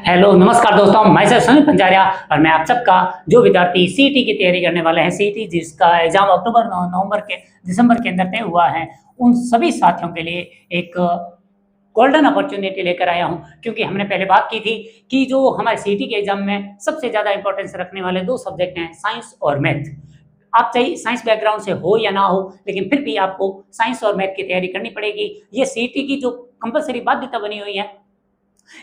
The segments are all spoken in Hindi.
हेलो नमस्कार दोस्तों, मैं सर सुनील पंजारिया और मैं आप सबका जो विद्यार्थी सीईटी की तैयारी करने वाले हैं, सीईटी जिसका एग्जाम अक्टूबर नवंबर के दिसंबर के अंदर तय हुआ है, उन सभी साथियों के लिए एक गोल्डन अपॉर्चुनिटी लेकर आया हूं। क्योंकि हमने पहले बात की थी कि जो हमारे सीईटी के एग्जाम में सबसे ज़्यादा इंपॉर्टेंस रखने वाले दो सब्जेक्ट हैं, साइंस और मैथ। आप चाहे साइंस बैकग्राउंड से हो या ना हो, लेकिन फिर भी आपको साइंस और मैथ की तैयारी करनी पड़ेगी। ये सीईटी की जो कंपलसरी बाध्यता बनी हुई है,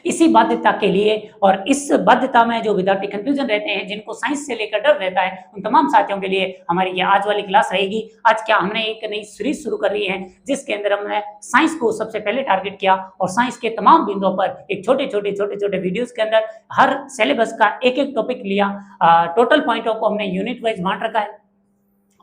इसी बाध्यता के लिए और इस बाध्यता में जो विद्यार्थी कंफ्यूजन रहते हैं, जिनको साइंस से लेकर डर रहता है, उन तमाम साथियों के लिए हमारी ये आज वाली क्लास रहेगी। आज क्या हमने एक नई सीरीज शुरू कर ली है, जिसके अंदर हमने साइंस को सबसे पहले टारगेट किया और साइंस के तमाम बिंदुओं पर एक छोटे छोटे वीडियोस के अंदर हर सिलेबस का एक एक टॉपिक लिया। टोटल पॉइंटों को हमने यूनिट वाइज बांट रखा है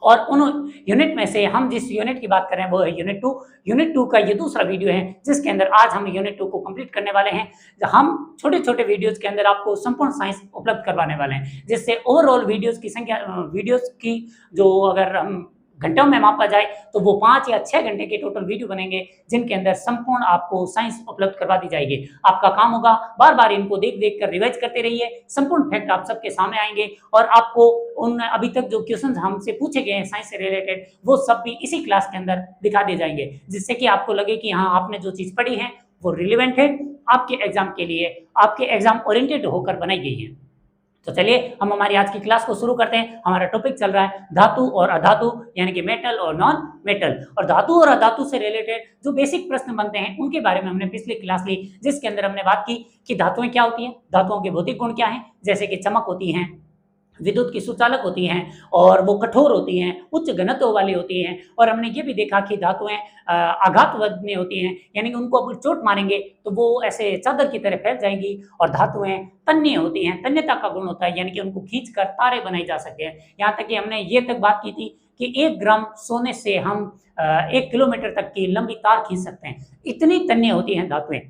और उन यूनिट में से हम जिस यूनिट की बात कर रहे हैं वो है यूनिट 2। यूनिट 2 का ये दूसरा वीडियो है, जिसके अंदर आज हम यूनिट 2 को कंप्लीट करने वाले हैं। हम छोटे वीडियोस के अंदर आपको संपूर्ण साइंस उपलब्ध करवाने वाले हैं, जिससे ओवरऑल वीडियोस की संख्या, वीडियोस की जो अगर हम घंटों में मापा जाए तो वो 5 या 6 घंटे के टोटल वीडियो बनेंगे, जिनके अंदर संपूर्ण आपको साइंस उपलब्ध करवा दी जाएगी। आपका काम होगा बार बार इनको देख कर रिवाइज करते रहिए। संपूर्ण फैक्ट आप सबके सामने आएंगे और आपको उन अभी तक जो क्वेश्चन हमसे पूछे गए हैं साइंस से रिलेटेड, वो सब भी इसी क्लास के अंदर दिखा दिए जाएंगे, जिससे कि आपको लगे कि हाँ, आपने जो चीज़ पढ़ी है वो रिलेवेंट है आपके एग्जाम के लिए, आपके एग्जाम ओरिएंटेड होकर बनाई गई है। तो चलिए हम हमारी आज की क्लास को शुरू करते हैं। हमारा टॉपिक चल रहा है धातु और अधातु, यानी कि मेटल और नॉन मेटल। और धातु और अधातु से रिलेटेड जो बेसिक प्रश्न बनते हैं उनके बारे में हमने पिछली क्लास ली, जिसके अंदर हमने बात की कि धातुएं क्या होती हैं, धातुओं के भौतिक गुण क्या हैं, जैसे कि चमक होती हैं, विद्युत की सुचालक होती हैं और वो कठोर होती हैं, उच्च घनत्व वाली होती हैं। और हमने ये भी देखा कि धातुएं आघातवजनी होती हैं, यानी कि उनको अगर चोट मारेंगे तो वो ऐसे चादर की तरह फैल जाएंगी। और धातुएं तन्य होती हैं, तन्यता का गुण होता है, यानी कि उनको खींचकर तारे बनाए जा सकते हैं। यहाँ तक कि हमने ये तक बात की थी कि 1 ग्राम सोने से हम 1 किलोमीटर तक की लंबी तार खींच सकते हैं, इतनी तन्य होती हैं धातुएं।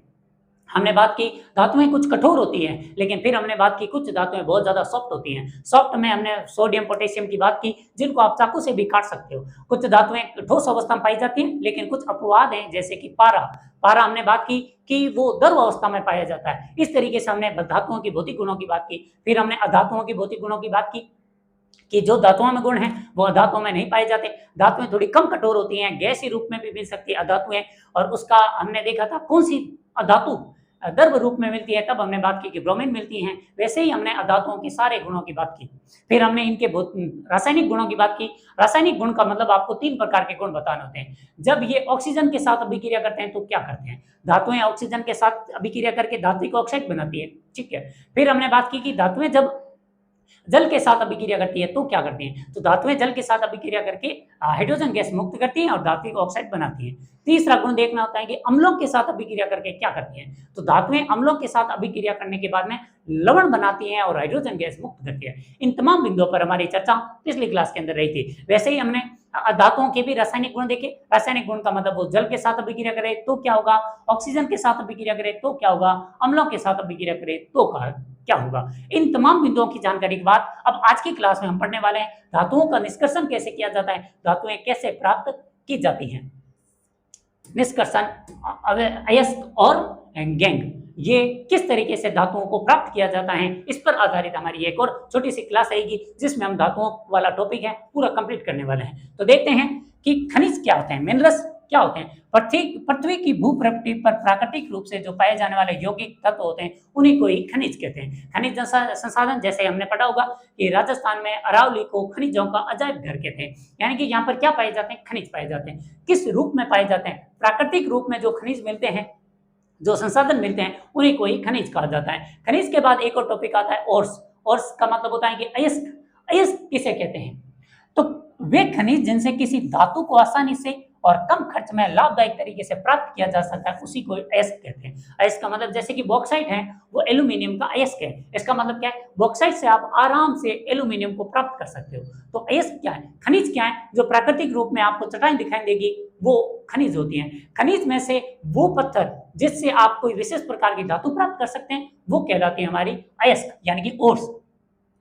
हमने बात की धातुएं कुछ कठोर होती हैं, लेकिन फिर हमने बात की कुछ धातुएं बहुत ज़्यादा सॉफ्ट होती हैं। सॉफ्ट में हमने सोडियम पोटेशियम की बात की, जिनको आप चाकू से भी काट सकते हो। कुछ धातुएं ठोस अवस्था में पाई जाती हैं, लेकिन कुछ अपवाद हैं, जैसे कि पारा। पारा हमने बात की कि वो द्रव अवस्था में पाया जाता है। इस तरीके से हमने धातुओं की भौतिक गुणों की बात की। फिर हमने अधातुओं की भौतिक गुणों की बात की कि जो धातुओं में गुण हैं वो अधातुओं में नहीं पाए जाते। धातुएं थोड़ी कम कठोर होती हैं, गैसीय रूप में भी मिल सकती है अधातुएं। और उसका हमने देखा था कौन सी अधातु द्रव रूप में मिलती है, तब हमने बात की कि ब्रोमीन मिलती हैं। वैसे ही हमने अधातुओं के सारे गुणों की बात की। फिर हमने इनके रासायनिक गुणों की बात की। रासायनिक गुण का मतलब आपको 3 प्रकार के गुण बताने होते हैं। जब ये ऑक्सीजन के साथ अभिक्रिया करते हैं तो क्या करते हैं, धातुएं ऑक्सीजन के साथ अभिक्रिया करके धात्विक ऑक्साइड बनाती है, ठीक है। फिर हमने बात की कि धातुएं जब जल के साथ अभिक्रिया करती है तो क्या करती हैं, तो धातुएं जल के साथ अभिक्रिया करके हाइड्रोजन गैस मुक्त करती हैं और धात्विक ऑक्साइड बनाती हैं। तीसरा गुण देखना होता है कि अम्लों के साथ अभिक्रिया करके क्या करती हैं, तो धातुएं अम्लों के साथ अभिक्रिया करने के बाद में लवण बनाती हैं और हाइड्रोजन गैस मुक्त करती है। इन तमाम बिंदुओं पर हमारी चर्चा पिछली क्लास के अंदर रही थी। वैसे ही हमने धातुओं के भी रासायनिक गुण देखे। रासायनिक गुण का मतलब वो जल के साथ अभिक्रिया करे तो क्या होगा, ऑक्सीजन के साथ अभिक्रिया करे तो क्या होगा, अम्लों के साथ अभिक्रिया करे तो क्या होगा। इन तमाम बिंदुओं की जानकारी के बाद अब आज की क्लास में हम पढ़ने वाले हैं धातुओं का निष्कर्षण कैसे किया जाता है, धातुएं कैसे प्राप्त की जाती हैं। निष्कर्षण, अयस्क और गैंग, ये किस तरीके से धातुओं को प्राप्त किया जाता है, इस पर आधारित हमारी एक और छोटी सी क्लास रहेगी, जिसमें हम धातुओं वाला टॉपिक है पूरा कंप्लीट करने वाले हैं। तो देखते हैं कि खनिज क्या होते हैं, मिनरल्स क्या होते हैं। पृथ्वी की भूपृष्ठ पर प्राकृतिक रूप से जो पाए जाने वाले यौगिक तत्व होते हैं उन्हीं को ही खनिज कहते हैं। खनिज संसाधन, जैसे हमने पढ़ा होगा कि राजस्थान में अरावली को खनिजों का अजायब घर कहते हैं, यानी कि यहाँ पर क्या पाए जाते हैं, खनिज पाए जाते हैं। किस रूप में पाए जाते हैं, प्राकृतिक रूप में जो खनिज मिलते हैं, जो संसाधन मिलते हैं उन्हीं को ही खनिज कहा जाता है। खनिज के बाद एक और टॉपिक आता है ओर्स। ओर्स का मतलब होता है कि अयस्क। अयस्क किसे कहते हैं, तो वे खनिज जिनसे किसी धातु को आसानी से और कम खर्च में लाभदायक तरीके से प्राप्त किया जा सकता है, उसी को अयस्क कहते हैं। अयस्क का मतलब, जैसे कि बॉक्साइट है वो एल्यूमिनियम का अयस्क है। इसका मतलब क्या है, बॉक्साइट से आप आराम से एल्यूमिनियम को प्राप्त कर सकते हो। तो अयस्क क्या है, खनिज क्या है, जो प्राकृतिक रूप में आपको चट्टान दिखाई देगी वो खनिज होती हैं। खनिज में से वो पत्थर जिससे आप कोई विशेष प्रकार की धातु प्राप्त कर सकते हैं वो कहलाती है हमारी अयस्क, यानी कि ओर्स।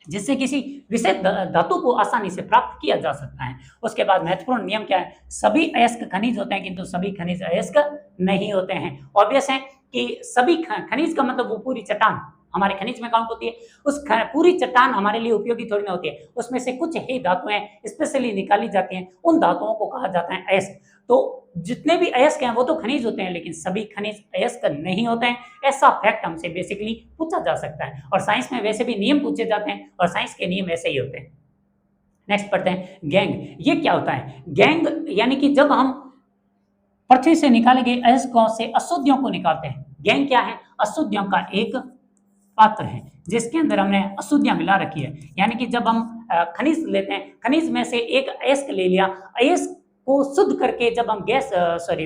जिससे किसी विशेष धातु को आसानी से प्राप्त किया जा सकता है। उसके बाद महत्वपूर्ण नियम क्या है, सभी अयस्क खनिज होते हैं किंतु सभी खनिज अयस्क नहीं होते हैं। ऑब्वियस है कि सभी खनिज का मतलब वो पूरी चट्टान, हमारे खनिज में काउंट होती है। पूरी चट्टान हमारे लिए उपयोगी थोड़ी ना होती है, उसमें से कुछ ही धातुएं स्पेशली निकाली जाती हैं, उन धातुओं को कहा जाता है अयस्क। तो जितने भी अयस्क हैं वो तो खनिज होते हैं, लेकिन सभी खनिज अयस्क नहीं होते हैं, ऐसा फैक्ट हमसे बेसिकली पूछा जा सकता है। और साइंस में वैसे भी नियम पूछे जाते हैं और साइंस के नियम ऐसे ही होते हैं। नेक्स्ट पढ़ते हैं गैंग। ये क्या होता है? गैंग यानी कि जब हम पृथ्वी से निकाले गए अयस्कों से अशुद्धियों को निकालते हैं। गैंग क्या है? अशुद्धियों का एक पात्र है जिसके अंदर हमने अशुद्धियां मिला रखी है। यानी कि जब हम खनिज लेते हैं, खनिज में से एक अयस्क ले लिया, अयस्क को शुद्ध करके जब हम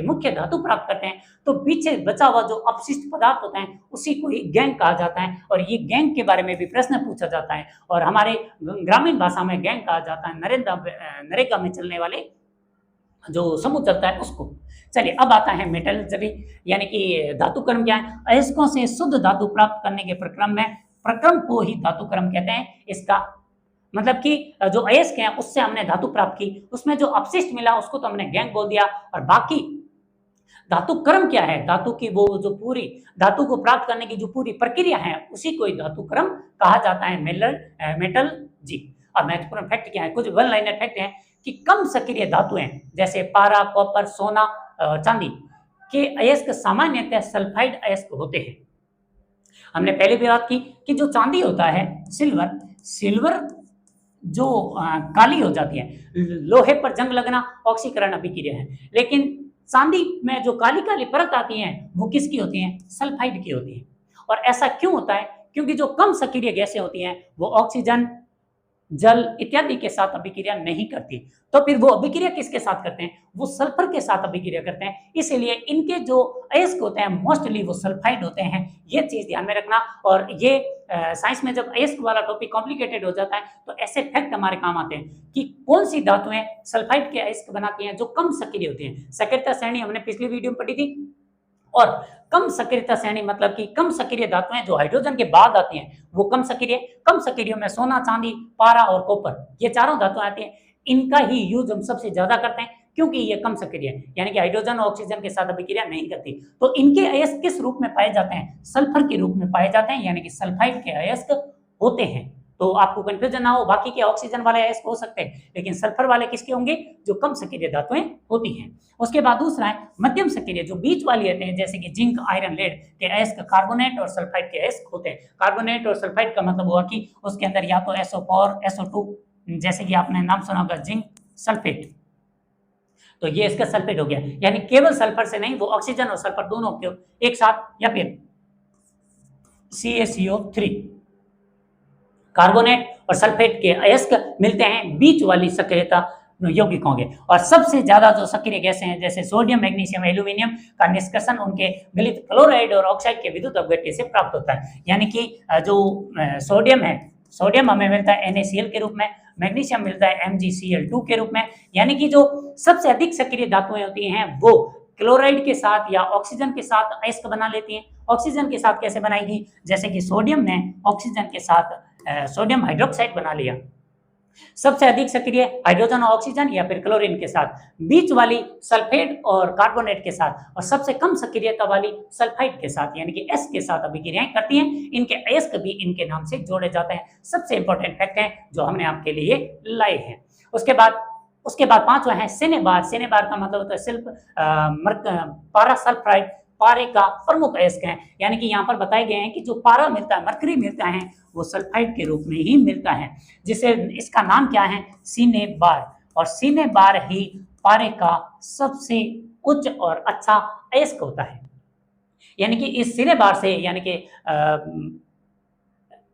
मुख्य धातु प्राप्त करते हैं, तो पीछे बचा हुआ जो अपशिष्ट पदार्थ होता है उसी को ही गैंग कहा जाता है। और ये गैंग के बारे में भी प्रश्न पूछा जाता है और हमारे ग्रामीण भाषा में गैंग कहा जाता है नरेगा में चलने वाले जो समूह चलता है उसको। चलिए अब आता है मेटलर्जी, यानी कि धातु कर्म क्या है? अयस्कों से शुद्ध धातु प्राप्त करने के प्रक्रम को ही धातु कर्म कहते हैं। इसका मतलब कि जो अयस्क हैं उससे हमने धातु प्राप्त की, उसमें जो अपशिष्ट मिला उसको तो हमने गैंग बोल दिया। और बाकी धातु कर्म क्या है? धातु की वो जो पूरी धातु को प्राप्त करने की जो पूरी प्रक्रिया है उसी को ही धातु कर्म कहा जाता है, मेटलर्जी। अब महत्वपूर्ण फैक्ट क्या है? कुछ वन लाइनर फैक्ट हैं कि कम सक्रिय धातुएं जैसे पारा, कॉपर, सोना, चांदी के अयस्क सामान्यतः सल्फाइड अयस्क होते हैं। हमने पहले भी बात की कि जो चांदी होता है, सिल्वर जो काली हो जाती है, लोहे पर जंग लगना ऑक्सीकरण अभिक्रिया है, लेकिन चांदी में जो काली काली परत आती है वो किसकी होती है? सल्फाइड की होती है। और ऐसा क्यों होता है? क्योंकि जो कम सक्रिय गैसें होती हैं वो ऑक्सीजन, जल इत्यादि के साथ अभिक्रिया नहीं करती, तो फिर वो अभिक्रिया किसके साथ करते हैं? वो सल्फर के साथ अभिक्रिया करते हैं। इसीलिए इनके जो अयस्क होते हैं मोस्टली वो सल्फाइड होते हैं। ये चीज ध्यान में रखना। और ये साइंस में जब अयस्क वाला टॉपिक कॉम्प्लिकेटेड हो जाता है तो ऐसे फैक्ट हमारे काम आते हैं कि कौन सी धातुएं सल्फाइड के अयस्क बनाती हैं जो कम सक्रिय होती हैं। सक्रियता श्रेणी हमने पिछली वीडियो में पढ़ी थी। और कम सक्रियता श्रेणी मतलब कि कम सक्रिय धातुएं जो हाइड्रोजन के बाद आती हैं वो कम सक्रिय में सोना, चांदी, पारा और कॉपर, ये चारों धातुएं आती हैं। इनका ही यूज हम सबसे ज्यादा करते हैं क्योंकि ये कम सक्रिय है, यानी कि हाइड्रोजन और ऑक्सीजन के साथ अभिक्रिया नहीं करती। तो इनके अयस्क किस रूप में पाए जाते हैं? सल्फर के रूप में पाए जाते हैं, यानी कि सल्फाइड के अयस्क होते हैं। तो आपको कंफ्यूजन ना हो, बाकी के ऑक्सीजन वाले अयस्क हो सकते हैं लेकिन सल्फर वाले किसके होंगे? जो कम सक्रिय धातुएं होती हैं। उसके बाद दूसरा है मध्यम सक्रिय, जो बीच वाली होते हैं, जैसे कि जिंक, आयरन, लेड के अयस्क कार्बोनेट और सल्फाइड के अयस्क होते हैं। कार्बोनेट और सल्फाइड का मतलब हुआ कि उसके अंदर या तो SO4, SO2, जैसे कि आपने नाम सुना होगा जिंक सल्फेट, तो ये इसका सल्फेट हो गया। यानी केवल सल्फर से नहीं, वो ऑक्सीजन और सल्फर दोनों के एक साथ, या फिर CaCO3, कार्बोनेट और सल्फेट के अयस्क मिलते हैं बीच वाली सक्रियता यौगिक होंगे। और सबसे ज्यादा जो सक्रिय गैसें हैं जैसे सोडियम, मैग्नीशियम, एल्यूमिनियम का निष्कर्षण उनके गलित क्लोराइड और ऑक्साइड के विद्युत अपघट्य से प्राप्त होता है। यानी कि जो सोडियम है, सोडियम हमें मिलता है NaCl के रूप में, मैग्नीशियम मिलता है MgCl2 के रूप में। यानी कि जो सबसे अधिक सक्रिय धातुएं होती हैं वो क्लोराइड के साथ या ऑक्सीजन के साथ अयस्क बना लेती हैं। ऑक्सीजन के साथ कैसे बनाएगी? जैसे कि सोडियम ने ऑक्सीजन के साथ सोडियम हाइड्रोक्साइड बना लिया। सबसे अधिक सक्रिय हाइड्रोजन और ऑक्सीजन या फिर क्लोरीन के साथ, बीच वाली सल्फेट और कार्बोनेट के साथ, और सबसे कम सक्रियता वाली सल्फाइड के साथ यानी कि S के साथ अभिक्रियाएं करती हैं। इनके अयस्क भी इनके नाम से जोड़े जाते हैं। सबसे इंपॉर्टेंट फैक्ट है जो हमने आपके लिए लाए हैं। उसके बाद पांचवा है सिनेबार। सिनेबार का मतलब होता है पारा सल्फाइड, पारे का प्रमुख अयस्क है। यानी कि यहाँ पर बताए गए हैं कि जो पारा मिलता है, मरकरी मिलता है, वो सल्फाइड के रूप में ही मिलता है, जिसे इसका नाम क्या है? सिनेबार। और सिनेबार ही पारे का सबसे उच्च और अच्छा अयस्क होता है। यानी कि इस सिनेबार से, यानी कि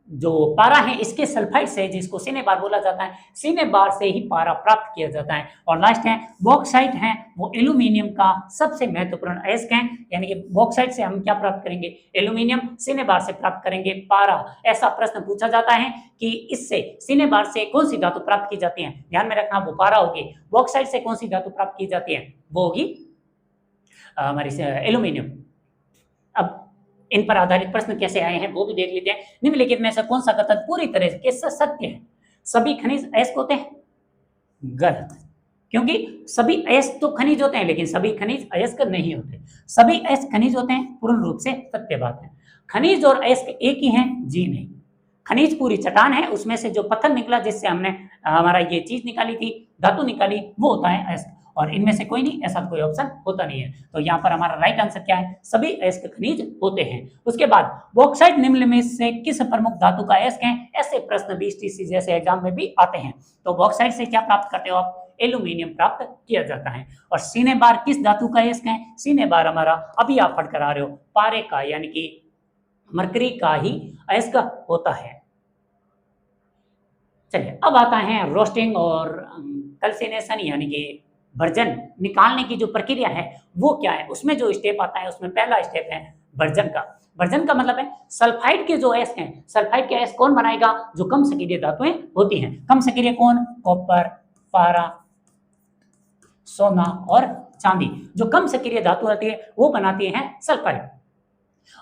जो पारा है इसके सल्फाइड से, जिसको सिनेबार बोला जाता है, सिनेबार से ही पारा प्राप्त किया जाता है। और लास्ट है बॉक्साइट है, वो एल्यूमिनियम का सबसे महत्वपूर्ण अयस्क है। यानी कि बॉक्साइट से हम क्या प्राप्त करेंगे? एल्यूमिनियम। सिनेबार से प्राप्त करेंगे पारा। ऐसा प्रश्न पूछा जाता है कि इससे सिनेबार से कौन सी धातु प्राप्त की जाती है? ध्यान में रखना, वो पारा होगी। बॉक्साइट से कौन सी धातु प्राप्त की जाती है? वो होगी हमारी एल्यूमिनियम। अब इन पर आधारित प्रश्न कैसे आए हैं वो भी देख लेते हैं। निम्नलिखित में से कौन सा कथन पूरी तरह से सत्य है? सभी खनिज अयस्क होते हैं? गलत। क्योंकि सभी अयस्क तो खनिज होते हैं, लेकिन सभी खनिज अयस्क नहीं होते। सभी अयस्क खनिज होते हैं, पूर्ण रूप से सत्य बात है। खनिज और अयस्क एक ही हैं? जी नहीं। खनिज पूरी चट्टान है, उसमें से जो पत्थर निकला जिससे हमने हमारा ये चीज निकाली थी, धातु निकाली, वो होता है अयस्क। और इनमें से कोई नहीं, ऐसा कोई ऑप्शन होता नहीं है। तो यहाँ पर हमारा राइट आंसर क्या है? सभी अयस्क खनिज होते हैं। उसके बाद बॉक्साइट निम्न में से किस प्रमुख धातु का अयस्क है? ऐसे प्रश्न 20 जैसे एग्जाम में भी आते हैं। तो बॉक्साइट से क्या प्राप्त करते हो आप? एल्यूमिनियम प्राप्त किया जाता है। और सीने बार किस धातु का अयस्क है? सीने बार हमारा अभी आप पढ़ कर आ रहे हो पारे का, यानी कि मरकरी का ही अयस्क होता है। चलिए अब आता है रोस्टिंग और कैल्सिनेशन, यानी कि भर्जन निकालने की जो प्रक्रिया है वो क्या है। उसमें जो स्टेप आता है, उसमें पहला स्टेप है भर्जन का। भर्जन का मतलब है सल्फाइड के जो अयस्क हैं, सल्फाइड के अयस्क कौन बनाएगा? जो कम सक्रिय धातुएं होती हैं। कम सक्रिय कौन? कॉपर, पारा, सोना और चांदी। जो कम सक्रिय धातु होती है वो बनाती है सल्फाइड।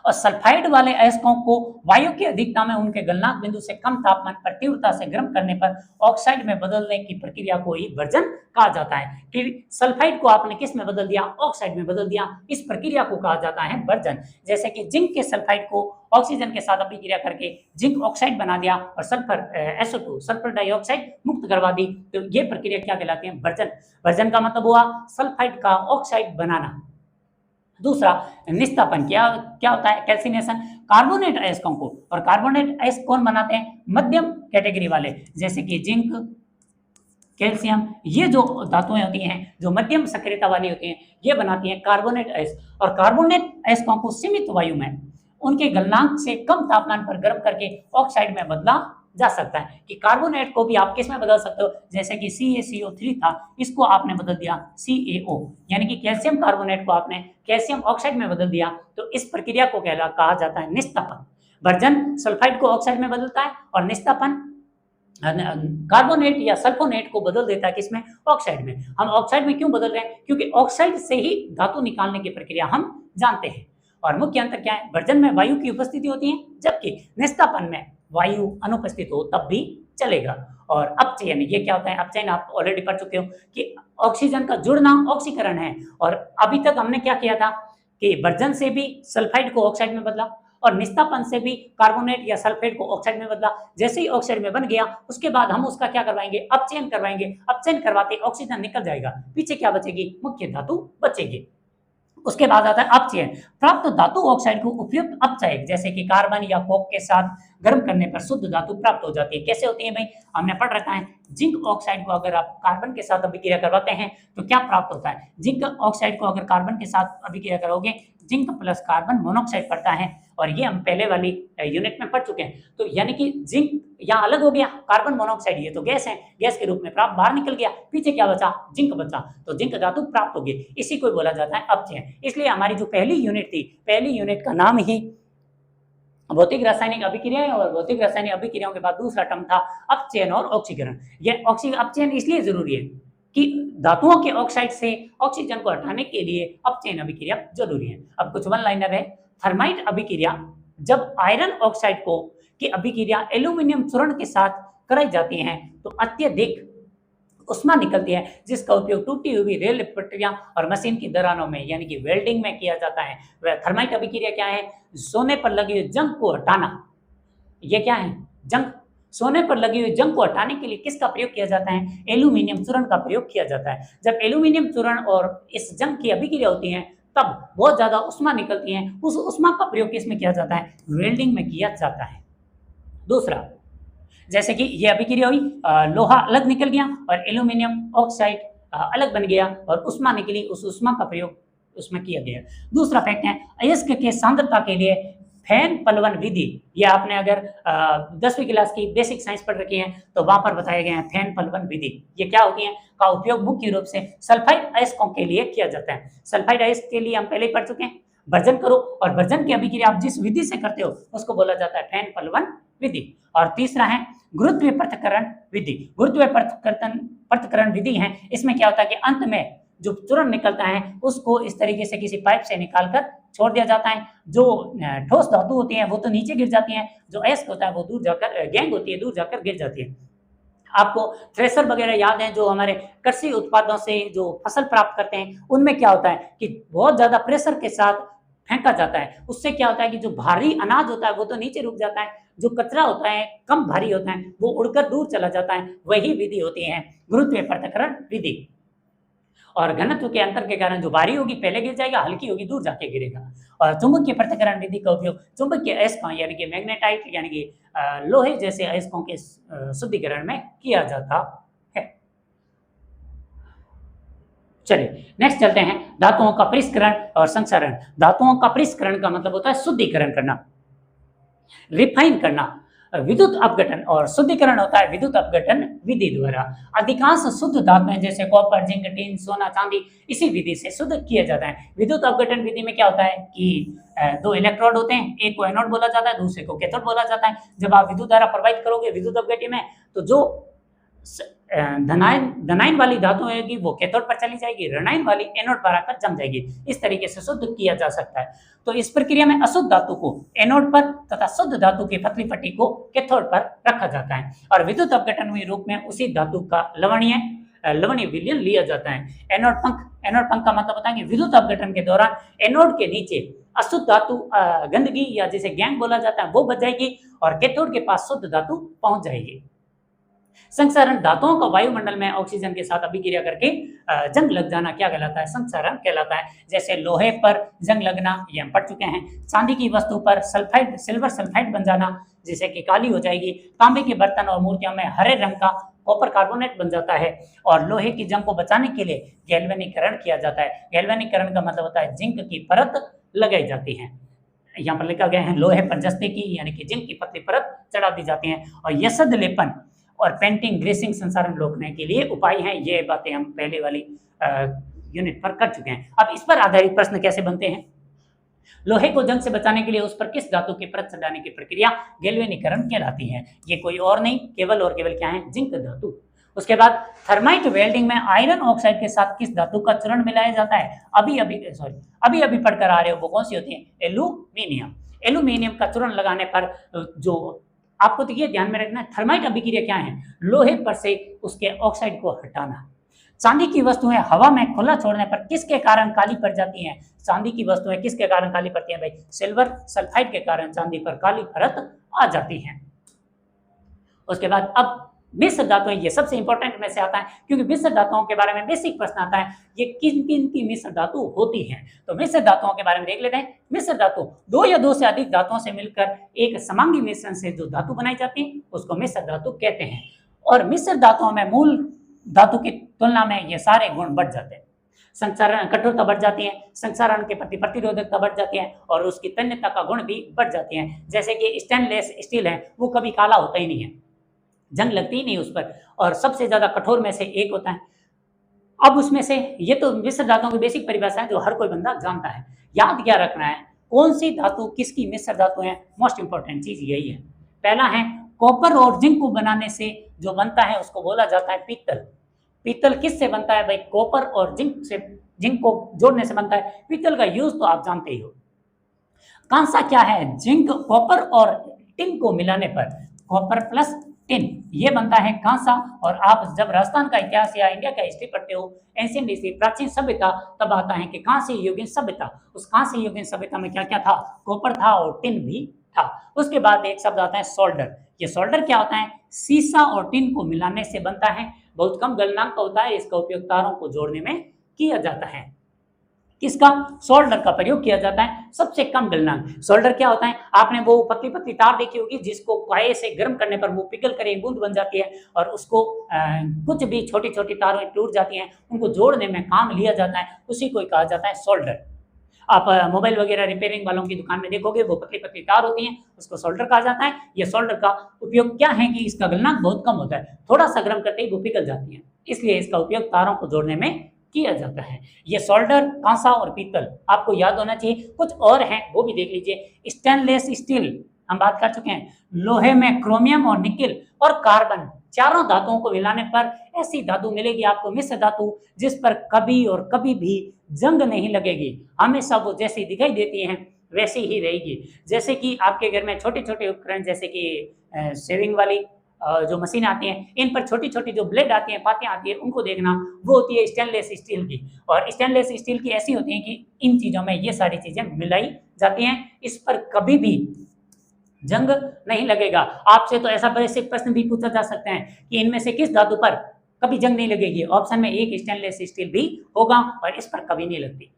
और सल्फाइड वाले अयस्कों को वायु की अधिकता में उनके गलनांक बिंदु से कम तापमान पर तीव्रता से गर्म करने पर ऑक्साइड में बदलने की प्रक्रिया को ही भर्जन कहा जाता है। कि सल्फाइड को आपने किस में बदल दिया? ऑक्साइड में बदल दिया। इस प्रक्रिया को कहा जाता है भर्जन। जैसे कि जिंक के सल्फाइड को ऑक्सीजन के साथ अभिक्रिया करके जिंक ऑक्साइड बना दिया और सल्फर SO2 सल्फर डाइऑक्साइड मुक्त करवा दी, तो ये प्रक्रिया क्या कहलाती है? भर्जन। भर्जन का मतलब हुआ सल्फाइड का ऑक्साइड बनाना। दूसरा निस्तापन। क्या क्या होता है? कैल्सिनेशन। कार्बोनेट अयस्कों को, और कार्बोनेट अयस्क कौन बनाते हैं? मध्यम कैटेगरी वाले, जैसे कि जिंक, कैल्शियम, ये जो धातुएं होती हैं जो मध्यम सक्रियता वाली होती हैं, ये बनाती हैं कार्बोनेट अयस्क। और कार्बोनेट अयस्कों को सीमित वायु में उनके गलनांक से कम तापमान पर गर्म करके ऑक्साइड में बदला जा सकता है। कि कार्बोनेट को भी आप किस में बदल सकते हो? जैसे कि CaCO3 था, इसको आपने बदल दिया CaO, यानी कि कैल्शियम कार्बोनेट को आपने कैल्शियम ऑक्साइड में बदल दिया। तो इस प्रक्रिया को कहा जाता है निस्तापन। भर्जन सल्फाइड को ऑक्साइड में बदलता है और निस्तापन कार्बोनेट या सल्फोनेट को बदल देता है किसमें? ऑक्साइड में। हम ऑक्साइड में क्यों बदल रहे हैं? क्योंकि ऑक्साइड से ही धातु निकालने की प्रक्रिया हम जानते हैं। और मुख्य अंतर क्या है? भर्जन में वायु की उपस्थिति होती है, जबकि निस्तापन में वायु अनुपस्थित हो तब भी चलेगा। और अपचयन, ये क्या होता है? अपचयन आप ऑलरेडी पढ़ चुके हो कि ऑक्सीजन का जुड़ना ऑक्सीकरण है। और अभी तक हमने क्या किया था कि भर्जन से भी सल्फाइड को ऑक्साइड में बदला और निस्तापन से भी कार्बोनेट या सल्फेट को ऑक्साइड में बदला। जैसे ही ऑक्साइड में बन गया उसके बाद हम उसका क्या करवाएंगे? अपचयन करवाएंगे। अपचयन करवाते ऑक्सीजन निकल जाएगा, पीछे क्या बचेगी? मुख्य धातु बचेगी। उसके बाद आता है अपचयन। प्राप्त धातु ऑक्साइड को उपयुक्त अपचयक, जैसे कि कार्बन या कोक के साथ गर्म करने पर शुद्ध धातु प्राप्त हो जाती है। कैसे होती है भाई? हमने पढ़ रखा है। जिंक ऑक्साइड को अगर आप कार्बन के साथ अभिक्रिया करवाते हैं तो क्या प्राप्त होता है? जिंक ऑक्साइड को अगर कार्बन के साथ अभिक्रिया करोगे, जिंक प्लस कार्बन मोनोऑक्साइड पड़ता है, और ये हम पहले वाली यूनिट में पढ़ चुके हैं। तो यानी कि जिंक यहाँ अलग हो गया, कार्बन मोनोऑक्साइड ये तो गैस है, गैस के रूप में प्राप्त बाहर निकल गया, पीछे क्या बचा? जिंक बचा, तो जिंक धातु प्राप्त होगी। इसी को बोला जाता है अपचयन। इसलिए हमारी जो पहली यूनिट थी, पहली यूनिट का नाम ही भौतिक रासायनिक अभिक्रियाएं, और भौतिक रासायनिक अभिक्रियाओं के बाद दूसरा टर्म था अपचयन और ऑक्सीकरण। यह अपचयन इसलिए जरूरी है कि धातुओं के ऑक्साइड से ऑक्सीजन को हटाने के लिए अपचयन अभिक्रिया जरूरी है। अब कुछ वन लाइनर है। थर्माइट अभिक्रिया, जब आयरन ऑक्साइड को की अभिक्रिया एल्यूमिनियम चूर्ण के साथ कराई जाती है तो अत्यधिक उष्मा निकलती है, जिसका उपयोग टूटी हुई रेल पटरियां और मशीन की दरारों में यानी कि वेल्डिंग में किया जाता है। वह थर्माइट अभिक्रिया क्या है? सोने पर लगी हुई जंग को हटाना। ये क्या है? जंग। सोने पर लगी हुई जंग को हटाने के लिए किसका प्रयोग किया जाता है? एल्यूमिनियम चूर्ण का प्रयोग किया जाता है। जब एल्यूमिनियम चूर्ण और इस जंग की अभिक्रिया होती है तब बहुत ज्यादा उष्मा निकलती है। उस उष्मा का प्रयोग किसमें किया जाता है? वेल्डिंग में किया जाता है। दूसरा, जैसे कि ये अभिक्रिया हुई, लोहा अलग निकल गया और एल्यूमिनियम ऑक्साइड अलग बन गया और उष्मा निकली, उस उष्मा का प्रयोग उसमें किया गया। दूसरा फैक्ट है अयस्क के सांद्रता के लिए फैन पलवन विधि। ये आपने अगर 10वीं क्लास की बेसिक साइंस पढ़ रखी है तो वहां पर बताए गए हैं फैन पलवन विधि। ये क्या होती है? का उपयोग मुख्य रूप से सल्फाइड अयस्कों के लिए किया जाता है। सल्फाइड अयस्क के लिए हम पहले ही पढ़ चुके हैं। भर्जन करो और भर्जन की अभिक्रिया आप जिस विधि से करते हो उसको बोला जाता है फैन पलवन विधि। और तीसरा है गुरुत्वीय पृथक्करण विधि। गुरुत्वीय पृथक्करण विधि है, इसमें क्या होता है कि अंत में जो चूर्ण निकलता है उसको इस तरीके से किसी पाइप से निकालकर छोड़ दिया जाता है। जो ठोस धातु होती है वो तो नीचे गिर जाती है, जो अयस्क होता है वो दूर जाकर, गैंग होती है दूर जाकर गिर जाती है। आपको थ्रेशर वगैरह याद है, जो हमारे कृषि उत्पादों से जो फसल प्राप्त करते हैं, उनमें क्या होता है कि बहुत ज़्यादा प्रेशर के साथ फेंका जाता है। उससे क्या होता है कि जो भारी अनाज होता है वो तो नीचे रुक जाता है, जो कचरा होता है कम भारी होता है वो उड़कर दूर चला जाता है। वही विधि होती है गुरुत्वाकर्षण विधि। और घनत्व के अंतर के कारण जो भारी होगी पहले गिर जाएगा, हल्की होगी दूर जाके गिरेगा। और चुंबकीय पृथक्करण विधि का उपयोग चुंबकीय अयस्कों यानी कि मैग्नेटाइट यानी कि लोहे जैसे अयस्कों के शुद्धिकरण में किया जाता है। चलिए नेक्स्ट चलते हैं, धातुओं का परिष्करण और संक्षारण। धातुओं का परिष्करण का मतलब होता है शुद्धिकरण करना, रिफाइन करना। विद्युत अपघटन और शुद्धिकरण होता है विद्युत अपघटन विधि द्वारा। अधिकांश शुद्ध धातुएं जैसे कॉपर, जिंक, टिन, सोना, चांदी इसी विधि से शुद्ध किया जाता है। विद्युत अपघटन विधि में क्या होता है कि दो इलेक्ट्रोड होते हैं, एक को एनोड बोला जाता है, दूसरे को कैथोड बोला जाता है। जब आप विद्युत धारा प्रवाहित करोगे विद्युत अपघटन में, तो जो धनायन वाली धातु होगी वो कैथोड पर चली जाएगी, ऋणायन वाली एनोड पर आकर जम जाएगी। इस तरीके से शुद्ध किया जा सकता है। तो इस प्रक्रिया में अशुद्ध धातु को एनोड पर तथा शुद्ध धातु की पतली पट्टी को कैथोड पर रखा जाता है और विद्युत अपघटन के रूप में उसी धातु का लवणीय विलयन लिया जाता है। एनोड पंख का मतलब होता है कि विद्युत अपघटन के दौरान एनोड के नीचे अशुद्ध धातु गंदगी या जिसे गैंग बोला जाता है वो बच जाएगी और कैथोड के पास शुद्ध धातु पहुंच जाएगी। संक्षारण धातुओं का वायुमंडल में ऑक्सीजन के साथ अभिक्रिया करके जंग लग जाना क्या कहलाता है? संक्षारण कहलाता है। जैसे लोहे पर जंग लगना, ये हम पढ़ चुके हैं। चांदी की वस्तु पर सिल्वर सल्फाइड बन जाना जिससे कि काली हो जाएगी। तांबे के बर्तन और मूर्तियों में हरे रंग का कॉपर कार्बोनेट बन जाता है। और लोहे की जंग को बचाने के लिए गैल्वेनीकरण किया जाता है। गैल्वेनीकरण का मतलब होता है जिंक की परत लगाई जाती है। यहाँ पर लिखा गया है लोहे पर जस्ते की यानी कि जिंक की पतली परत चढ़ा दी जाती है। और यसद लेपन और पेंटिंग ग्रेसिंग संसारण रोकने के लिए उपाय हैं। ये बातें हम पहले वाली यूनिट पर कर चुके हैं। अब इस पर आधारित प्रश्न कैसे बनते हैं? लोहे को जंग से बचाने के लिए उस पर किस धातु की परत चढ़ाने की प्रक्रिया गैल्वेनीकरण कहलाती है? ये कोई और नहीं, केवल और केवल क्या है? जिंक धातु। उसके बाद थर्माइट वेल्डिंग में आयरन ऑक्साइड के साथ किस धातु का चूर्ण मिलाया जाता है? अभी अभी पढ़कर आ रहे हो वो कौन सी होती है? एल्यूमिनियम। एल्यूमिनियम का चूर्ण लगाने पर जो आपको तो ये ध्यान में रखना है, थर्माइट अभिक्रिया क्या है? लोहे पर से उसके ऑक्साइड को हटाना। चांदी की वस्तुएं हवा में खुला छोड़ने पर किसके कारण काली पड़ जाती हैं? चांदी की वस्तुएं किसके कारण काली पड़ती हैं भाई? सिल्वर सल्फाइड के कारण चांदी पर काली परत आ जाती है। उसके बाद अब मिश्र धातुएं, ये सबसे इंपॉर्टेंट में से आता है क्योंकि मिश्र धातुओं के बारे में बेसिक प्रश्न आता है, ये किन किन की मिश्र धातु होती हैं। तो मिश्र धातुओं के बारे में देख लेते हैं। मिश्र धातु दो या दो से अधिक धातुओं से मिलकर एक समांगी मिश्रण से जो धातु बनाई जाती है उसको मिश्र धातु कहते हैं। और मिश्र धातुओं में मूल धातु की तुलना में ये सारे गुण बढ़ जाते हैं। संक्षारण कठोरता बढ़ जाती है, संक्षारण के प्रति प्रतिरोधकता बढ़ जाती है और उसकी तन्यता का गुण भी बढ़ जाती है। जैसे कि स्टेनलेस स्टील है वो कभी काला होता ही नहीं है, जंग लगती ही नहीं उस पर, और सबसे ज्यादा कठोर में से एक होता है। अब उसमें से ये तो मिश्र धातुओं की बेसिक परिभाषा है जो हर कोई बंदा जानता है। याद क्या रखना है, कौन सी धातु किसकी मिश्र धातु है, मोस्ट इंपॉर्टेंट चीज यही है। पहला है कॉपर और जिंक को बनाने से जो बनता है उसको बोला जाता है पीतल। पीतल किससे बनता है भाई? कॉपर और जिंक को जोड़ने से बनता है। पीतल का यूज तो आप जानते ही हो। कांसा क्या है? जिंक, कॉपर और टिन को मिलाने पर कॉपर प्लस टिन ये बनता है कांसा। और आप जब राजस्थान का इतिहास या इंडिया का हिस्ट्री पढ़ते हो, एंशिएंट हिस्ट्री प्राचीन सभ्यता, तब आता है कि कांस्य युगीन सभ्यता। उस कांस्य युगीन सभ्यता में क्या क्या था? कॉपर था और टिन भी था। उसके बाद एक शब्द आता है सोल्डर। ये सोल्डर क्या होता है? सीसा और टिन को मिलाने से बनता है, बहुत कम गलनांक का होता है। इसका उपयोग तारों को जोड़ने में किया जाता है। किसका? सोल्डर का प्रयोग किया जाता है, सबसे कम गलनांक। सोल्डर क्या होता है? आपने वो पतली पतली तार देखी होगी जिसको कॉये से गर्म करने पर वो पिघल कर एक बूंद बन जाती है और उसको कुछ भी छोटी छोटी तारें टूट जाती हैं, उनको जोड़ने में काम लिया जाता है, उसी को कहा जाता है सोल्डर। आप मोबाइल वगैरह रिपेयरिंग वालों की दुकान में देखोगे वो पतली पतली तार होती हैं, उसको सोल्डर कहा जाता है। ये सोल्डर का उपयोग क्या है कि इसका गलनांक बहुत कम होता है, थोड़ा सा गर्म करते ही वो पिघल जाती है, इसलिए इसका उपयोग तारों को जोड़ने में किया जाता है। ये सोल्डर, कांसा और पीतल आपको याद होना चाहिए। कुछ और हैं वो भी देख लीजिए। स्टेनलेस स्टील हम बात कर चुके हैं। लोहे में क्रोमियम और निकेल और कार्बन चारों धातुओं को मिलाने पर ऐसी धातु मिलेगी आपको मिश्र धातु, जिस पर कभी और कभी भी जंग नहीं लगेगी। हमेशा वो जैसी दिखाई देती हैं वैसी ही रहेगी। जैसे कि आपके घर में छोटे छोटे उपकरण जैसे कि शेविंग वाली जो मशीन आती हैं, इन पर छोटी छोटी जो ब्लेड आती हैं, पातियां आती है, उनको देखना, वो होती है स्टेनलेस स्टील की। और स्टेनलेस स्टील की ऐसी होती है कि इन चीज़ों में ये सारी चीज़ें मिलाई जाती हैं, इस पर कभी भी जंग नहीं लगेगा। आपसे तो ऐसा बेसिक प्रश्न भी पूछा जा सकता है कि इनमें से किस धातु पर कभी जंग नहीं लगेगी। ऑप्शन में एक स्टेनलेस स्टील भी होगा और इस पर कभी नहीं लगती।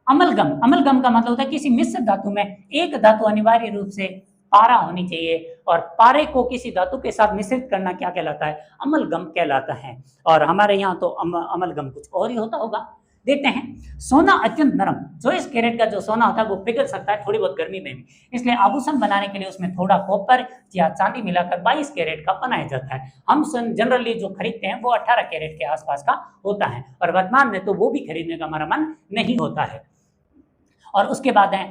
अमलगम, अमलगम का मतलब होता है किसी मिश्र धातु में एक धातु अनिवार्य रूप से पारा होनी चाहिए और पारे को किसी धातु के साथ मिश्रित करना क्या कहलाता है? अमलगम कहलाता है। और हमारे यहाँ तो अमलगम कुछ और ही होता होगा। देखते हैं, सोना अत्यंत नरम, 24 कैरेट का जो सोना होता है वो पिघल सकता है थोड़ी बहुत गर्मी में भी, इसलिए आभूषण बनाने के लिए उसमें थोड़ा कॉपर या चांदी मिलाकर 22 कैरेट का बनाया जाता है। हम जनरली जो खरीदते हैं वो 18 कैरेट के आसपास का होता है और वर्तमान में तो वो भी खरीदने का हमारा मन नहीं होता है। और उसके बाद है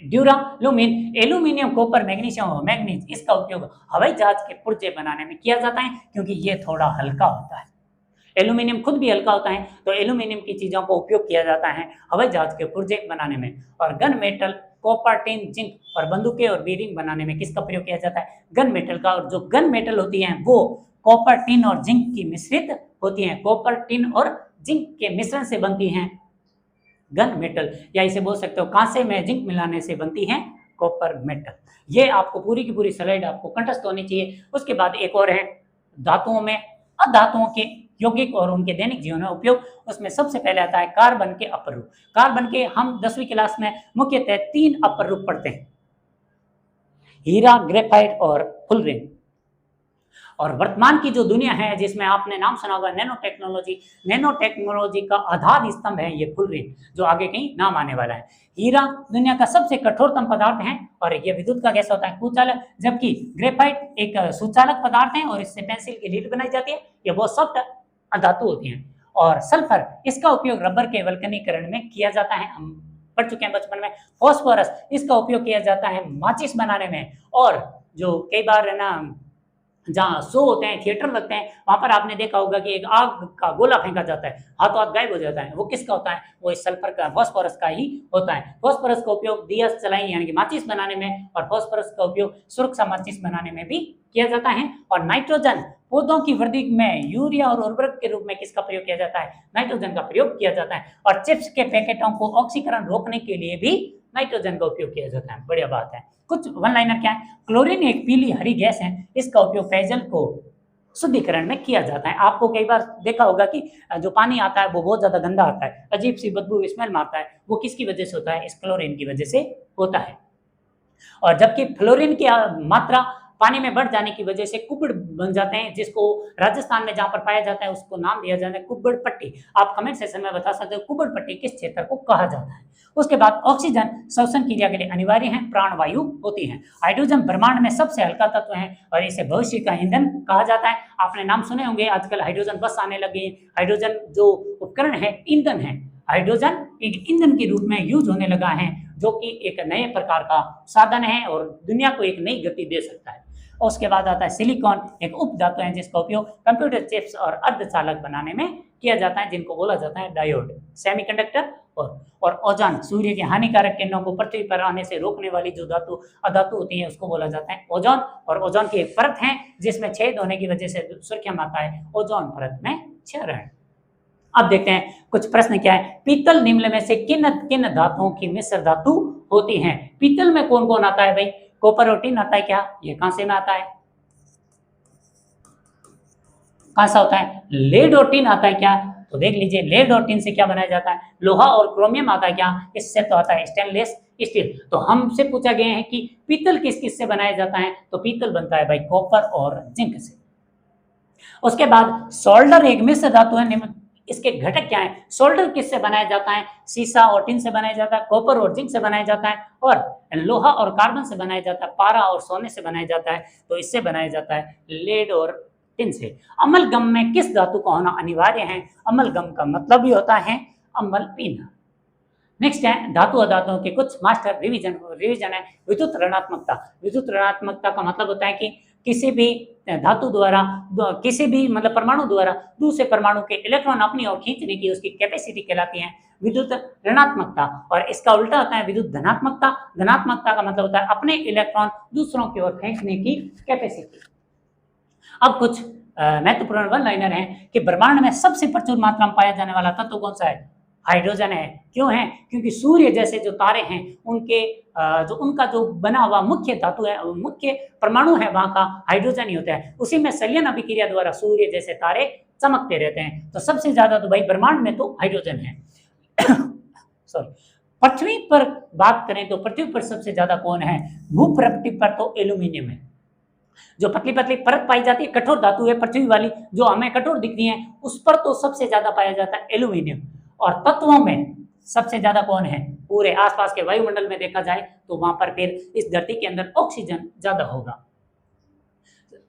ड्यूरालुमिन, एल्यूमिनियम, कॉपर, मैग्नीशियम और मैंगनीज। इसका उपयोग हवाई जहाज के पुर्जे बनाने में किया जाता है क्योंकि ये थोड़ा हल्का होता है। एल्यूमिनियम खुद भी हल्का होता है, तो एल्यूमिनियम की चीज़ों का उपयोग किया जाता है हवाई जहाज के पुर्जे बनाने में। और gun metal, copper, tin, zinc और बंदूकें और बीरिंग बनाने में किसका प्रयोग किया जाता है? गन मेटल का। और जो गन मेटल होती हैं वो कॉपर, टिन और जिंक की मिश्रित होती हैं। कॉपर, टिन और जिंक के मिश्रण से बनती हैं गन मेटल, या इसे बोल सकते हो कांसे में जिंक मिलाने से बनती है कॉपर मेटल। ये आपको पूरी की पूरी स्लाइड आपको कंठस्थ होनी चाहिए। उसके बाद एक और है धातुओं में अधातुओं के यौगिक और उनके दैनिक जीवन में उपयोग। उसमें सबसे पहले आता है कार्बन के अपरूप। कार्बन के हम 10वीं क्लास में मुख्यतः 3 अपरूप पढ़ते हैं, हीरा, ग्रेफाइट और फुलरिन। और वर्तमान की जो दुनिया है जिसमें आपने नाम सुना होगा नैनो टेक्नोलॉजी, नैनो टेक्नोलॉजी का आधार स्तंभ है ये फुलरिन, जो आगे कहीं नाम आने वाला है। हीरा दुनिया का सबसे कठोरतम पदार्थ है और ये विद्युत का कैसा होता है? कुचालक। जबकि ग्रेफाइट एक सुचालक पदार्थ है और इससे पेंसिल की लीड बनाई जाती है, ये बहुत सॉफ्ट धातु होती हैं। और सल्फर, इसका उपयोग रबर के वल्कनीकरण में किया जाता है, हम पढ़ चुके हैं बचपन में। फॉस्फोरस, इसका उपयोग किया जाता है माचिस बनाने में। और जो कई बार है ना जहाँ शो होते हैं, थिएटर लगते हैं, वहां पर आपने देखा होगा कि एक आग का गोला फेंका जाता है, हाथों हाथ गायब हो जाता है, वो किसका होता है? वो इस सल्फर का, फॉस्फोरस का ही होता है। फॉस्फोरस का उपयोग दिया जलाई यानी कि माचिस बनाने में और फॉस्फोरस का उपयोग सुरक्षा माचिस बनाने में भी किया जाता है। और नाइट्रोजन, पौधों की वृद्धि में यूरिया और उर्वरक के रूप में किसका प्रयोग किया जाता है? नाइट्रोजन का प्रयोग किया जाता है। और चिप्स के पैकेटों को ऑक्सीकरण रोकने के लिए भी नाइट्रोजन का उपयोग किया जाता है। बढ़िया बात है। कुछ वन लाइनर क्या है? क्लोरीन एक पीली हरी गैस है, इसका उपयोग पेयजल को शुद्धिकरण में किया जाता है। आपको कई बार देखा होगा कि जो पानी आता है वो बहुत ज्यादा गंदा आता है, अजीब सी बदबू स्मेल मारता है, वो किसकी वजह से होता है? इस क्लोरीन की वजह से होता है। और जबकि फ्लोरीन की मात्रा पानी में बढ़ जाने की वजह से कुबड़ बन जाते हैं, जिसको राजस्थान में जहां पर पाया जाता है उसको नाम दिया जाता है कुबड़ पट्टी। आप कमेंट सेक्शन में बता सकते हो कुबड़ पट्टी किस क्षेत्र को कहा जाता है। उसके बाद ऑक्सीजन श्वसन क्रिया के लिए अनिवार्य है, प्राणवायु होती है। हाइड्रोजन ब्रह्मांड में सबसे हल्का तत्व है और इसे भविष्य का ईंधन कहा जाता है। आपने नाम सुने होंगे, आजकल हाइड्रोजन बस आने लगी। हाइड्रोजन जो उपकरण है ईंधन है, हाइड्रोजन एक ईंधन के रूप में यूज होने लगा है, जो कि एक नए प्रकार का साधन है और दुनिया को एक नई गति दे सकता है। और उसके बाद आता है सिलिकॉन, एक उप धातु है जिसका उपयोग कंप्यूटर चिप्स और अर्धचालक बनाने में किया जाता है, जिनको बोला जाता है डायोड, सेमीकंडक्टर। और ओजोन, सूर्य के हानिकारक किरणों को पृथ्वी पर आने से रोकने वाली जो धातु अधातु होती है उसको बोला जाता है ओजोन। और ओजोन की एक परत है जिसमें छेद होने की वजह से सुर्खियां आता है, ओजोन परत में क्षरण। अब देखते हैं कुछ प्रश्न क्या है। पीतल निम्न में से किन किन धातुओं की मिश्र धातु होती है? पीतल में कौन कौन आता है भाई? कॉपर और टिन आता है क्या? ये कहां से में आता है? कहां सा होता है? लेड और टिन आता है क्या? तो देख लीजिए, लेड और टिन से क्या बनाया जाता है? लोहा और क्रोमियम आता है क्या? इससे तो आता है स्टेनलेस स्टील। तो हमसे पूछा गया है कि पीतल किस किस से बनाया जाता है, तो पीतल बनता है भाई कॉपर और जिंक से। उसके बाद सोल्डर एक मिश्र धातु है, इसके घटक क्या है? सोल्डर किससे बनाया जाता है? सीसा और टिन से बनाया जाता है, कॉपर और जिंक से बनाया जाता है, और लोहा और कार्बन से बनाया जाता है, पारा और सोने से बनाया जाता है। तो इससे बनाया जाता है लेड और टिन से। अमलगम में किस धातु का होना अनिवार्य है? अमलगम का मतलब भी होता है अम्ल पीना। नेक्स्ट है धातु अधातुओं के कुछ मास्टर रिवीजन है विद्युत ऋणात्मकता। विद्युत ऋणात्मकता का मतलब होता है कि किसी भी धातु द्वारा, किसी भी मतलब परमाणु द्वारा दूसरे परमाणु के इलेक्ट्रॉन अपनी ओर खींचने की उसकी कैपेसिटी कहलाती है विद्युत ऋणात्मकता, और इसका उल्टा होता है विद्युत धनात्मकता। धनात्मकता का मतलब होता है अपने इलेक्ट्रॉन दूसरों की ओर फेंकने की कैपेसिटी। अब कुछ महत्वपूर्ण वन लाइनर हैं कि ब्रह्मांड में सबसे प्रचुर मात्रा में पाया जाने वाला तत्व कौन सा है? हाइड्रोजन है। क्यों है? क्योंकि सूर्य जैसे जो तारे हैं उनके उनका जो बना हुआ मुख्य धातु है, मुख्य परमाणु है वहां का हाइड्रोजन ही होता है। उसी में संलयन अभिक्रिया द्वारा सूर्य जैसे तारे चमकते रहते हैं। तो सबसे ज्यादा तो भाई ब्रह्मांड में तो हाइड्रोजन है। सॉरी, पृथ्वी पर बात करें तो पृथ्वी पर सबसे ज्यादा कौन है? भूपृष्ठ पर तो एल्यूमिनियम है। जो पतली पतली परत पाई जाती है, कठोर धातु है पृथ्वी वाली, जो हमें कठोर दिखती है, उस पर तो सबसे ज्यादा पाया जाता है एल्यूमिनियम। और तत्वों में सबसे ज्यादा कौन है? पूरे आसपास के वायुमंडल में देखा जाए तो वहां पर फिर इस धरती के अंदर ऑक्सीजन ज्यादा होगा।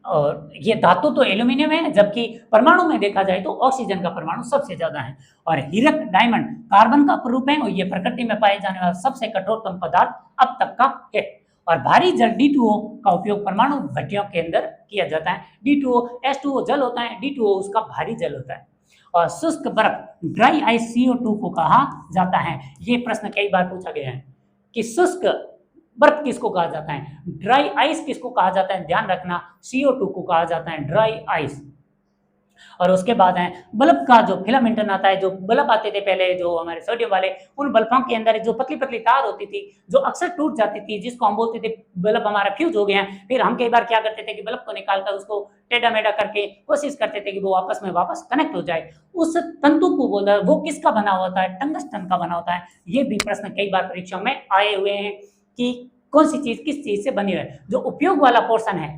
और ये धातु तो एल्यूमिनियम है, जबकि परमाणु में देखा जाए तो ऑक्सीजन का परमाणु सबसे ज्यादा है। और हीरक डायमंड कार्बन का रूप है और ये प्रकृति में पाए जाने वाला सबसे कठोरतम पदार्थ अब तक का है। और भारी जल D2O का उपयोग परमाणु भट्टियों के अंदर किया जाता है। D2O H2O जल होता है, D2O उसका भारी जल होता है। और शुष्क बर्फ ड्राई आइस CO2 को कहा जाता है। ये प्रश्न कई बार पूछा गया है कि शुष्क बर्फ किसको कहा जाता है, ड्राई आइस किसको कहा जाता है? ध्यान रखना, CO2 को कहा जाता है ड्राई आइस। और उसके बाद है बल्ब का जो फिलामेंट आता है, जो बल्ब आते थे पहले जो हमारे सोडियम वाले, उन बल्बों के अंदर जो पतली पतली तार होती थी जो अक्सर टूट जाती थी, जिसको हम बोलते थे बल्ब हमारा फ्यूज हो गया है। फिर हम कई बार क्या करते थे कि बल्ब को निकालकर उसको टेढ़ा मेढ़ा करके कोशिश करते थे कि वो आपस में वापस कनेक्ट हो जाए। उस तंतु को बोला, वो किसका बना होता है? टंगस्टन का बना होता है। ये भी प्रश्न कई बार परीक्षा में आए हुए हैं कि कौन सी चीज किस चीज से बनी है। जो उपयोग वाला पोर्शन है,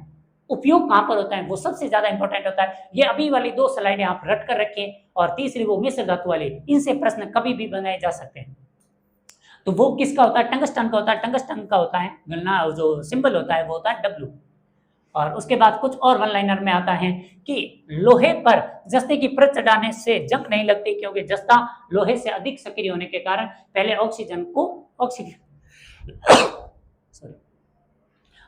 उपयोग कहां पर होता है, वो सबसे ज्यादा इंपॉर्टेंट होता है। ये अभी वाली 2 स्लाइडें आप रट कर रखें, और तीसरी वो मिश्र धातु वाली, इनसे प्रश्न कभी भी बनाए जा सकते हैं। तो वो किसका होता है? टंगस्टन का होता है। टंगस्टन का होता है गणना, जो सिंबल होता है वो होता है W। और उसके बाद कुछ और वन लाइनर में आता है कि लोहे पर जस्ते की परत चढ़ाने से जंग नहीं लगती, क्योंकि जस्ता लोहे से अधिक सक्रिय होने के कारण पहले ऑक्सीजन को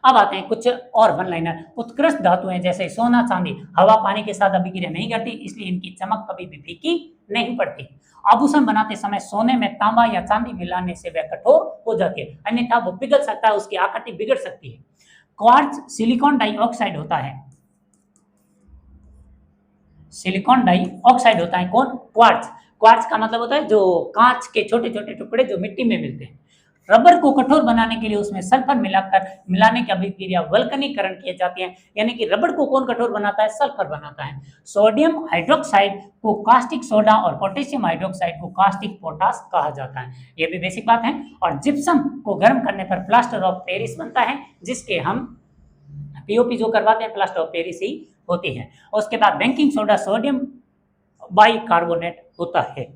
अब आते हैं कुछ और वन लाइनर। उत्कृष्ट धातुएं जैसे सोना चांदी हवा पानी के साथ अभिक्रिया नहीं करती, इसलिए इनकी चमक कभी भी फीकी नहीं पड़ती। आभूषण बनाते समय सोने में तांबा या चांदी मिलाने से वह कठोर हो जाती है, अन्यथा वो पिघल सकता है, उसकी आकृति बिगड़ सकती है। क्वार्ट्ज सिलिकॉन डाइऑक्साइड होता है। सिलिकॉन डाइऑक्साइड होता है कौन? क्वार्ट्ज। क्वार्ट्ज का मतलब होता है जो कांच के छोटे छोटे टुकड़े जो मिट्टी में मिलते हैं। रबर को कठोर बनाने के लिए उसमें सल्फर मिलाने की अभिक्रिया वल्कनीकरण की जाती है, यानी कि रबर को कौन कठोर बनाता है? सल्फर बनाता है। सोडियम हाइड्रोक्साइड को कास्टिक सोडा और पोटेशियम हाइड्रोक्साइड को कास्टिक पोटास कहा जाता है। ये भी बेसिक बात है। और जिप्सम को गर्म करने पर प्लास्टर ऑफ पेरिस बनता है, जिसके हम पीओपी जो करवाते हैं प्लास्टर ऑफ पेरिस ही होती है। उसके बाद बेकिंग सोडा सोडियम बाइकार्बोनेट होता है।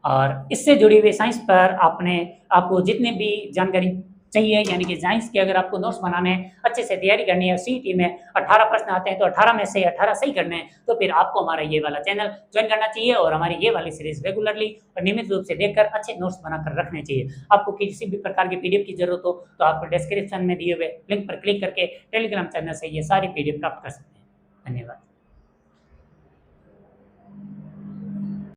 और इससे जुड़ी हुई साइंस पर आपको जितने भी जानकारी चाहिए, यानी कि साइंस के अगर आपको नोट्स बनाने हैं, अच्छे से तैयारी करनी है, सीईटी में 18 प्रश्न आते हैं तो 18 में से 18 सही करने हैं, तो फिर आपको हमारा ये वाला चैनल ज्वाइन करना चाहिए और हमारी ये वाली सीरीज रेगुलरली और नियमित रूप से देखकर अच्छे नोट्स बनाकर रखने चाहिए। आपको किसी भी प्रकार की पीडीएफ की जरूरत हो तो आप डिस्क्रिप्शन में दिए हुए लिंक पर क्लिक करके टेलीग्राम चैनल से ये सारी पीडीएफ प्राप्त कर सकते हैं। धन्यवाद।